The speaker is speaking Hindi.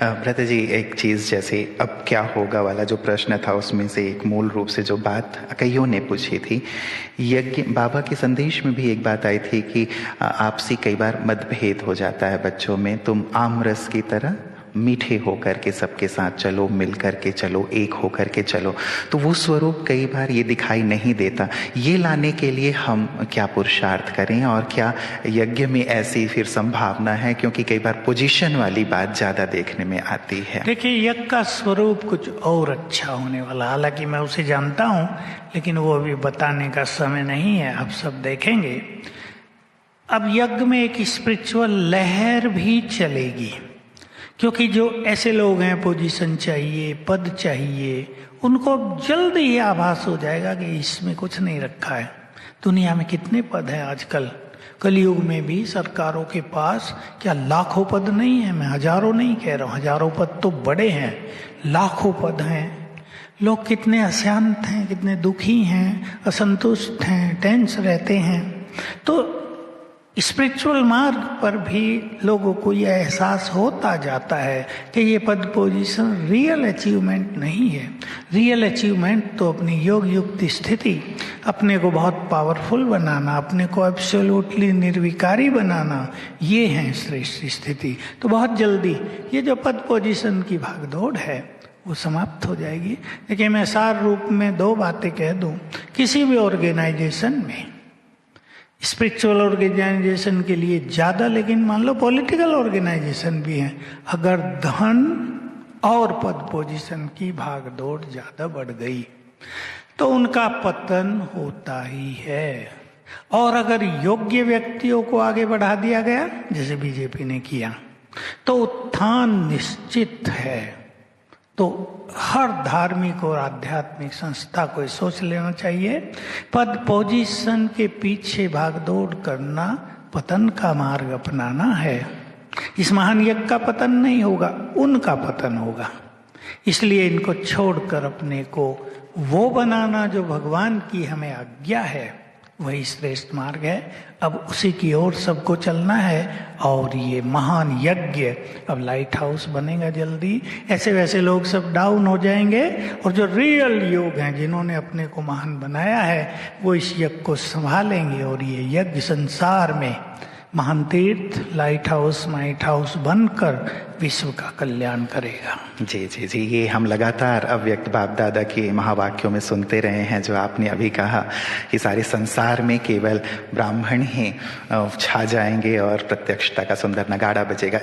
भ्राता जी, एक चीज़ जैसे अब क्या होगा वाला जो प्रश्न था उसमें से एक मूल रूप से जो बात कईयों ने पूछी थी, यज्ञ बाबा के संदेश में भी एक बात आई थी कि आपसी कई बार मतभेद हो जाता है बच्चों में, तुम आम रस की तरह मीठे होकर के सबके साथ चलो, मिल करके चलो, एक होकर के चलो। तो वो स्वरूप कई बार ये दिखाई नहीं देता। ये लाने के लिए हम क्या पुरुषार्थ करें और क्या यज्ञ में ऐसी फिर संभावना है, क्योंकि कई बार पोजीशन वाली बात ज़्यादा देखने में आती है। देखिए, यज्ञ का स्वरूप कुछ और अच्छा होने वाला, हालांकि मैं उसे जानता हूँ, लेकिन वो अभी बताने का समय नहीं है, आप सब देखेंगे। अब यज्ञ में एक स्पिरिचुअल लहर भी चलेगी, क्योंकि जो ऐसे लोग हैं पोजीशन चाहिए, पद चाहिए, उनको जल्द ही आभास हो जाएगा कि इसमें कुछ नहीं रखा है। दुनिया में कितने पद हैं आजकल, कलयुग में भी सरकारों के पास क्या लाखों पद नहीं है? मैं हजारों नहीं कह रहा हूँ, हजारों पद तो बड़े हैं, लाखों पद हैं। लोग कितने अशांत हैं, कितने दुखी हैं, असंतुष्ट हैं, टेंस रहते हैं। तो स्पिरिचुअल मार्ग पर भी लोगों को यह एहसास होता जाता है कि ये पद पोजीशन रियल अचीवमेंट नहीं है। रियल अचीवमेंट तो अपनी योग युक्त स्थिति, अपने को बहुत पावरफुल बनाना, अपने को एब्सोल्युटली निर्विकारी बनाना, ये है श्रेष्ठ स्थिति। तो बहुत जल्दी ये जो पद पोजीशन की भागदौड़ है वो समाप्त हो जाएगी। देखिए, मैं सार रूप में दो बातें कह दूं। किसी भी ऑर्गेनाइजेशन में, स्पिरिचुअल ऑर्गेनाइजेशन के लिए ज़्यादा, लेकिन मान लो पॉलिटिकल ऑर्गेनाइजेशन भी हैं, अगर धन और पद पोजीशन की भागदौड़ ज़्यादा बढ़ गई तो उनका पतन होता ही है। और अगर योग्य व्यक्तियों को आगे बढ़ा दिया गया, जैसे बीजेपी ने किया, तो उत्थान निश्चित है। तो हर धार्मिक और आध्यात्मिक संस्था को सोच लेना चाहिए, पद पोजीशन के पीछे भागदौड़ करना पतन का मार्ग अपनाना है। इस महान यज्ञ का पतन नहीं होगा, उनका पतन होगा। इसलिए इनको छोड़कर अपने को वो बनाना जो भगवान की हमें आज्ञा है, वही श्रेष्ठ मार्ग है। अब उसी की ओर सबको चलना है। और ये महान यज्ञ, अब लाइट हाउस बनेगा जल्दी, ऐसे वैसे लोग सब डाउन हो जाएंगे, और जो रियल योग हैं, जिन्होंने अपने को महान बनाया है, वो इस यज्ञ को संभालेंगे। और ये यज्ञ संसार में महान तीर्थ, लाइट हाउस, माइट हाउस बनकर विश्व का कल्याण करेगा। जी जी जी, ये हम लगातार अव्यक्त बाप दादा के महावाक्यों में सुनते रहे हैं। जो आपने अभी कहा कि सारे संसार में केवल ब्राह्मण ही छा जाएंगे और प्रत्यक्षता का सुंदर नगाड़ा बजेगा।